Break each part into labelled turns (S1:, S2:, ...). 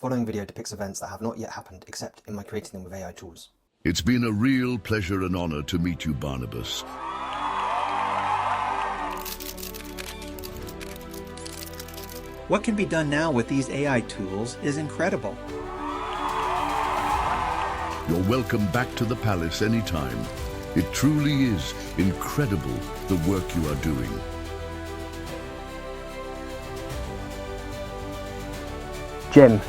S1: following video depicts events that have not yet happened except in my creating them with AI tools.
S2: It's been a real pleasure and honor to meet you, Barnabas.
S3: What can be done now with these AI tools is incredible.
S2: You're welcome back to the palace anytime. It truly is incredible, the work you are doing.
S1: Jim,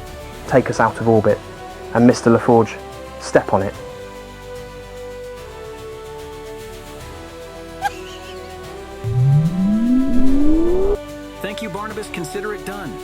S1: take us out of orbit, and Mr. LaForge, step on it.
S4: Thank you, Barnabas. Consider it done.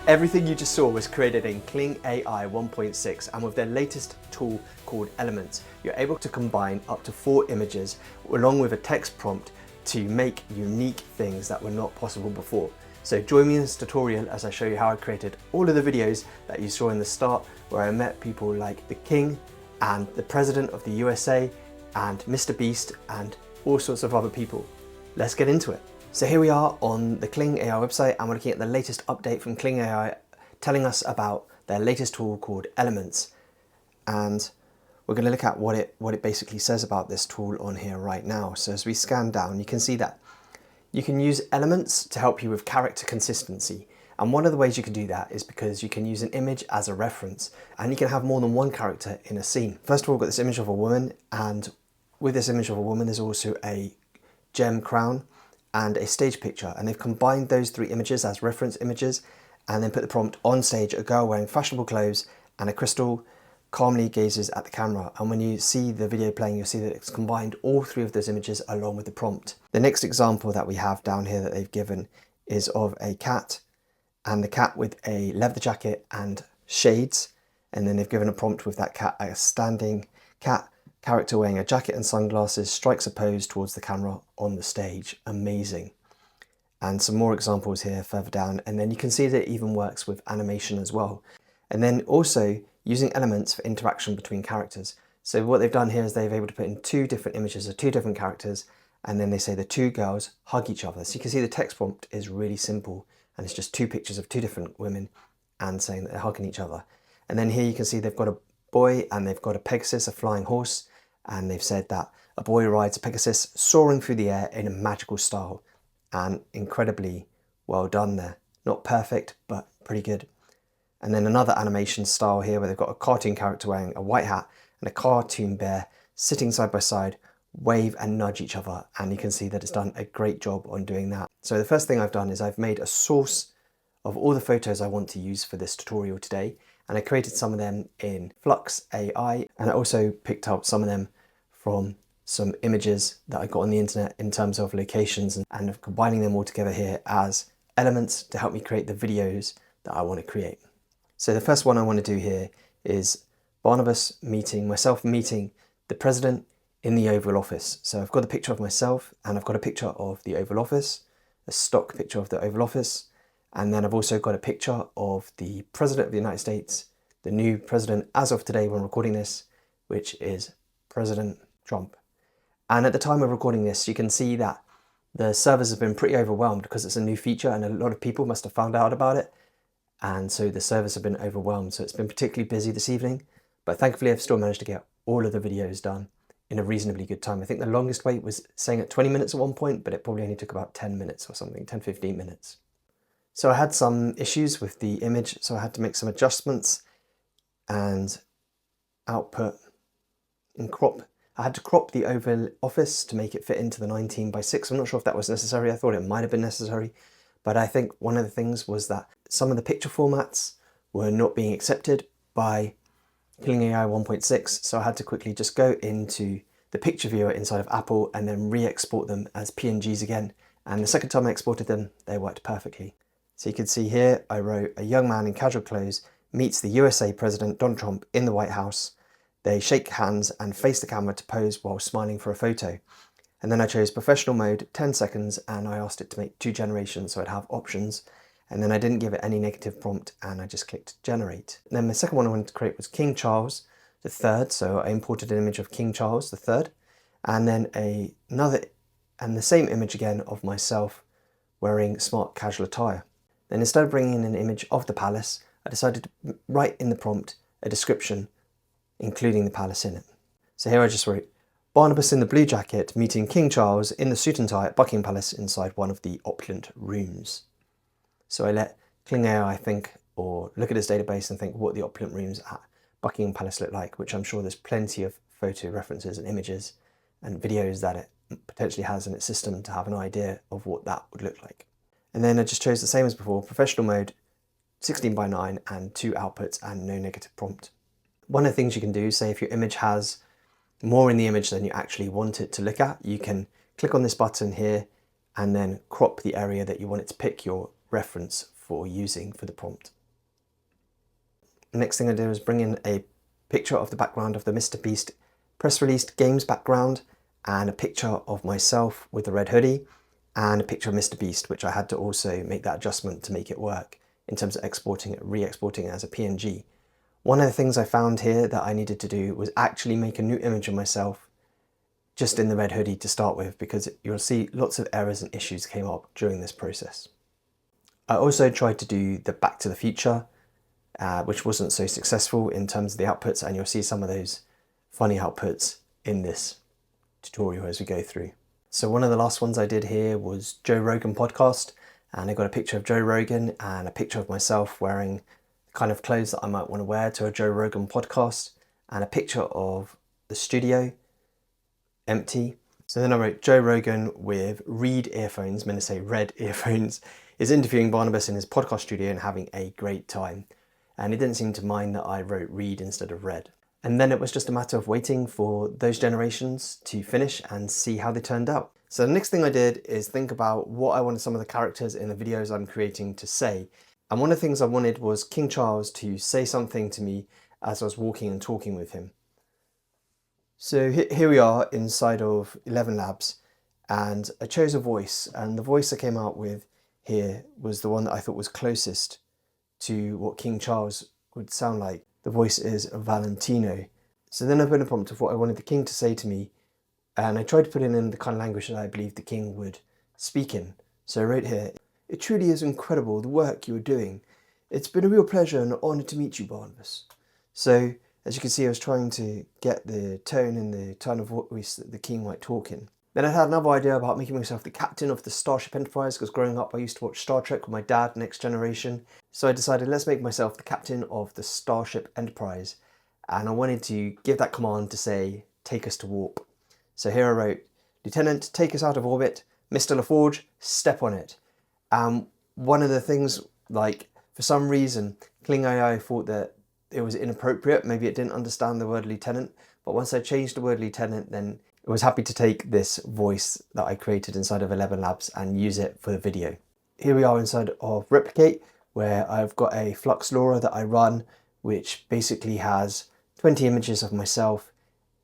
S1: Everything you just saw was created in Kling AI 1.6, and with their latest tool called Elements, you're able to combine up to 4 images along with a text prompt to make unique things that were not possible before. So join me in this tutorial as I show you how I created all of the videos that you saw in the start, where I met people like the King and the President of the USA and Mr. Beast and all sorts of other people. Let's get into it. So here we are on the Kling AI website, and we're looking at the latest update from Kling AI telling us about their latest tool called Elements. And we're going to look at what it basically says about this tool on here right now. So as we scan down, you can see that you can use elements to help you with character consistency. And one of the ways you can do that is because you can use an image as a reference, and you can have more than one character in a scene. First of all, we've got this image of a woman, and with this image of a woman, there's also a gem crown and a stage picture, and they've combined those 3 images as reference images and then put the prompt: on stage, a girl wearing fashionable clothes and a crystal calmly gazes at the camera. And when you see the video playing, you'll see that it's combined all 3 of those images along with the prompt. The next example that we have down here that they've given is of a cat, and the cat with a leather jacket and shades, and then they've given a prompt with that cat, a standing cat character wearing a jacket and sunglasses strikes a pose towards the camera on the stage. Amazing. And some more examples here further down, and then you can see that it even works with animation as well. And then also using elements for interaction between characters. So what they've done here is they've able to put in 2 different images of 2 different characters, and then they say the 2 girls hug each other. So you can see the text prompt is really simple, and it's just 2 pictures of 2 different women and saying that they're hugging each other. And then here you can see they've got a boy and they've got a Pegasus, a flying horse, and they've said that a boy rides a Pegasus soaring through the air in a magical style. And incredibly well done there. Not perfect, but pretty good. And then another animation style here where they've got a cartoon character wearing a white hat and a cartoon bear sitting side by side, wave and nudge each other. And you can see that it's done a great job on doing that. So the first thing I've done is I've made a source of all the photos I want to use for this tutorial today. And I created some of them in Flux AI, and I also picked up some of them from some images that I got on the internet in terms of locations, and combining them all together here as elements to help me create the videos that I want to create. So the first one I want to do here is myself meeting the President in the Oval Office. So I've got a picture of myself, and I've got a picture of the Oval Office, a stock picture of the Oval Office, and then I've also got a picture of the President of the United States, the new President as of today when recording this, which is President Trump. And at the time of recording this, you can see that the servers have been pretty overwhelmed because it's a new feature and a lot of people must have found out about it. And so the servers have been overwhelmed. So it's been particularly busy this evening, but thankfully I've still managed to get all of the videos done in a reasonably good time. I think the longest wait was saying at 20 minutes at one point, but it probably only took about 10 minutes or something, 10, 15 minutes. So I had some issues with the image, so I had to make some adjustments and output and crop. I had to crop the Oval Office to make it fit into the 19:6. I'm not sure if that was necessary. I thought it might have been necessary, but I think one of the things was that some of the picture formats were not being accepted by Kling AI 1.6, so I had to quickly just go into the picture viewer inside of Apple and then re-export them as PNGs again. And the second time I exported them, they worked perfectly. So you can see here, I wrote a young man in casual clothes meets the USA President Donald Trump in the White House. They shake hands and face the camera to pose while smiling for a photo. And then I chose professional mode, 10 seconds, and I asked it to make 2 generations so I'd have options. And then I didn't give it any negative prompt and I just clicked generate. And then the second one I wanted to create was King Charles. III. So I imported an image of King Charles III, and then the same image again of myself wearing smart casual attire. Then instead of bringing in an image of the palace, I decided to write in the prompt a description including the palace in it. So here I just wrote, Barnabas in the blue jacket meeting King Charles in the suit and tie at Buckingham Palace inside one of the opulent rooms. So I let Kling AI think, or look at his database and think what the opulent rooms at Buckingham Palace look like, which I'm sure there's plenty of photo references and images and videos that it potentially has in its system to have an idea of what that would look like. And then I just chose the same as before, professional mode, 16:9 and 2 outputs and no negative prompt. One of the things you can do, say if your image has more in the image than you actually want it to look at, you can click on this button here and then crop the area that you want it to pick your reference for using for the prompt. The next thing I did was bring in a picture of the background of the Mr. Beast press released games background and a picture of myself with the red hoodie and a picture of Mr. Beast, which I had to also make that adjustment to make it work in terms of exporting it, re-exporting it as a PNG. One of the things I found here that I needed to do was actually make a new image of myself just in the red hoodie to start with, because you'll see lots of errors and issues came up during this process. I also tried to do the Back to the Future, which wasn't so successful in terms of the outputs, and you'll see some of those funny outputs in this tutorial as we go through. So one of the last ones I did here was Joe Rogan podcast, and I got a picture of Joe Rogan and a picture of myself wearing the kind of clothes that I might want to wear to a Joe Rogan podcast, and a picture of the studio empty. So then I wrote Joe Rogan with reed earphones, meant to say red earphones, is interviewing Barnabas in his podcast studio and having a great time. And he didn't seem to mind that I wrote reed instead of red. And then it was just a matter of waiting for those generations to finish and see how they turned out. So the next thing I did is think about what I wanted some of the characters in the videos I'm creating to say. And one of the things I wanted was King Charles to say something to me as I was walking and talking with him. So here we are inside of ElevenLabs, and I chose a voice, and the voice I came out with here was the one that I thought was closest to what King Charles would sound like. The voice is Valentino. So then I put a prompt of what I wanted the king to say to me, and I tried to put it in the kind of language that I believed the king would speak in. So I wrote here, "It truly is incredible the work you're doing. It's been a real pleasure and an honour to meet you, Barnabas." So as you can see, I was trying to get the tone and the tone of voice that the king might talk in. Then I had another idea about making myself the captain of the Starship Enterprise, because growing up I used to watch Star Trek with my dad, Next Generation. So I decided let's make myself the captain of the Starship Enterprise. And I wanted to give that command to say, take us to warp. So here I wrote, "Lieutenant, take us out of orbit. Mr. LaForge, step on it." One of the things, like, for some reason, Kling AI thought that it was inappropriate. Maybe it didn't understand the word lieutenant. But once I changed the word lieutenant, then I was happy to take this voice that I created inside of ElevenLabs and use it for the video. Here we are inside of Replicate, where I've got a Flux LoRa that I run, which basically has 20 images of myself,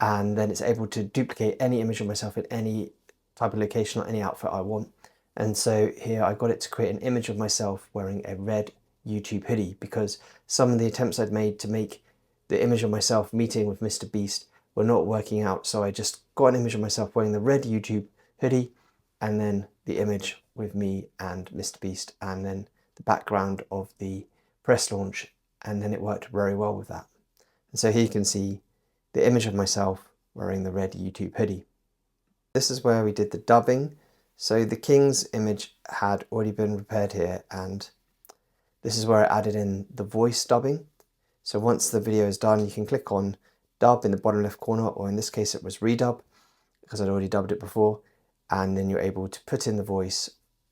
S1: and then it's able to duplicate any image of myself in any type of location or any outfit I want. And so here I got it to create an image of myself wearing a red YouTube hoodie, because some of the attempts I'd made to make the image of myself meeting with Mr. Beast were not working out. So I just got an image of myself wearing the red YouTube hoodie, and then the image with me and Mr. Beast, and then the background of the press launch, and then it worked very well with that. And so here you can see the image of myself wearing the red YouTube hoodie. This is where we did the dubbing. So the king's image had already been prepared here, and this is where I added in the voice dubbing. So once the video is done, you can click on dub in the bottom left corner, or in this case it was redub, because I'd already dubbed it before, and then you're able to put in the voice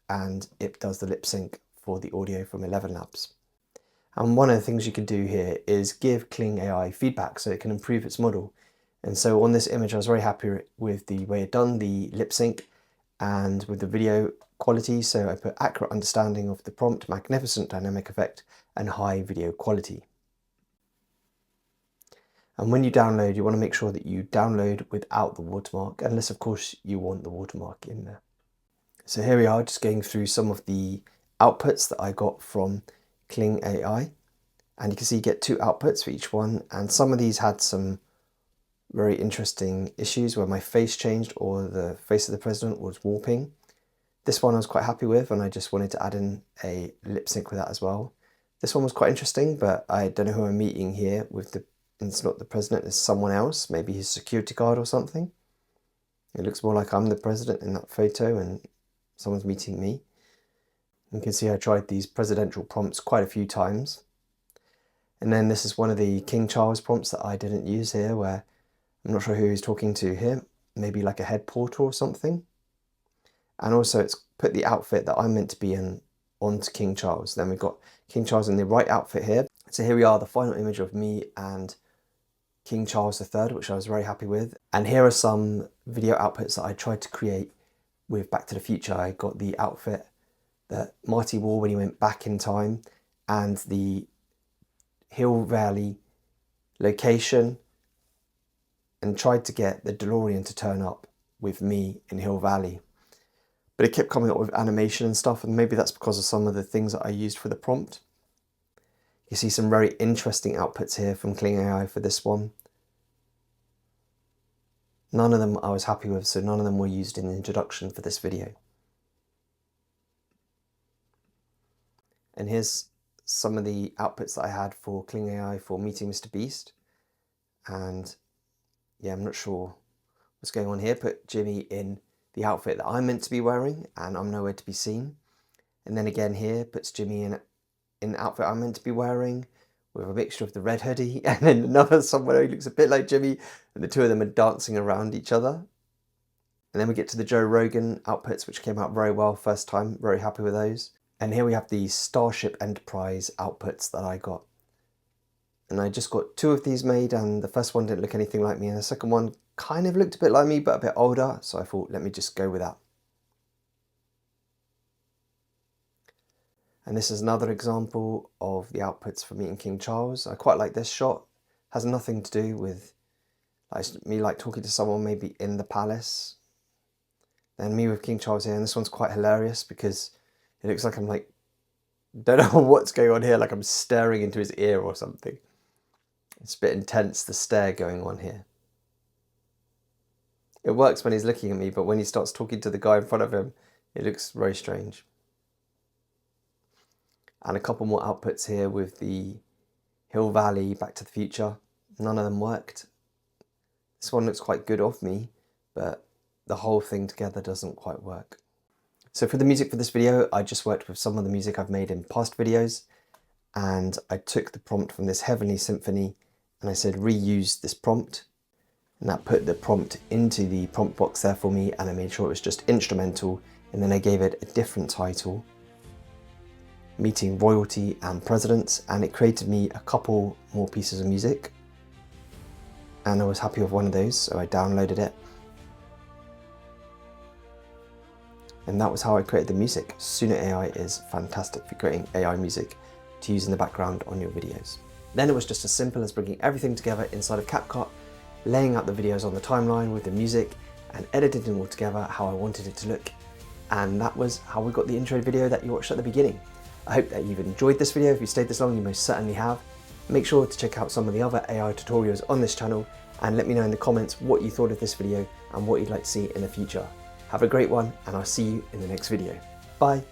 S1: and it does the lip sync for the audio from ElevenLabs. And one of the things you can do here is give Kling AI feedback so it can improve its model. And so on this image I was very happy with the way it done the lip sync and with the video quality, so I put accurate understanding of the prompt, magnificent dynamic effect, and high video quality. And when you download, you want to make sure that you download without the watermark, unless of course you want the watermark in there. So here we are, just going through some of the outputs that I got from Kling AI. And you can see you get 2 outputs for each one, and some of these had some very interesting issues where my face changed or the face of the president was warping. This one I was quite happy with, and I just wanted to add in a lip sync with that as well. This one was quite interesting, but I don't know who I'm meeting here with the, it's not the president, it's someone else, maybe his security guard or something. It looks more like I'm the president in that photo and someone's meeting me. You can see I tried these presidential prompts quite a few times. And then this is one of the King Charles prompts that I didn't use here, where I'm not sure who he's talking to here, maybe like a head porter or something. And also it's put the outfit that I'm meant to be in onto King Charles. Then we've got King Charles in the right outfit here. So here we are, the final image of me and King Charles III, which I was very happy with. And here are some video outputs that I tried to create with Back to the Future. I got the outfit that Marty wore when he went back in time, and the Hill Valley location, and tried to get the DeLorean to turn up with me in Hill Valley. But it kept coming up with animation and stuff, and maybe that's because of some of the things that I used for the prompt. You see some very interesting outputs here from Kling AI for this one. None of them I was happy with, so none of them were used in the introduction for this video. And here's some of the outputs that I had for Kling AI for meeting Mr. Beast. And yeah, I'm not sure what's going on here. Put Jimmy in the outfit that I'm meant to be wearing, and I'm nowhere to be seen. And then again here, puts Jimmy in the outfit I'm meant to be wearing, with a mixture of the red hoodie, and then another somewhere who looks a bit like Jimmy, and the two of them are dancing around each other. And then we get to the Joe Rogan outputs, which came out very well first time, very happy with those. And here we have the Starship Enterprise outputs that I got. And I just got 2 of these made, and the first one didn't look anything like me, and the second one kind of looked a bit like me, but a bit older, so I thought, let me just go with that. And this is another example of the outputs for meeting King Charles. I quite like this shot. Has nothing to do with me talking to someone maybe in the palace. Then me with King Charles here, and this one's quite hilarious because it looks like I'm like, don't know what's going on here, like I'm staring into his ear or something. It's a bit intense, the stare going on here. It works when he's looking at me, but when he starts talking to the guy in front of him, it looks very strange. And a couple more outputs here with the Hill Valley, Back to the Future. None of them worked. This one looks quite good of me, but the whole thing together doesn't quite work. So for the music for this video, I just worked with some of the music I've made in past videos, and I took the prompt from this Heavenly Symphony and I said reuse this prompt, and that put the prompt into the prompt box there for me, and I made sure it was just instrumental, and then I gave it a different title, Meeting Royalty and Presidents, and it created me a couple more pieces of music, and I was happy with one of those, so I downloaded it. And that was how I created the music. Suno AI is fantastic for creating AI music to use in the background on your videos. Then it was just as simple as bringing everything together inside of CapCut, laying out the videos on the timeline with the music, and editing them all together how I wanted it to look. And that was how we got the intro video that you watched at the beginning. I hope that you've enjoyed this video. If you stayed this long, you most certainly have. Make sure to check out some of the other AI tutorials on this channel, and let me know in the comments what you thought of this video and what you'd like to see in the future. Have a great one, and I'll see you in the next video. Bye.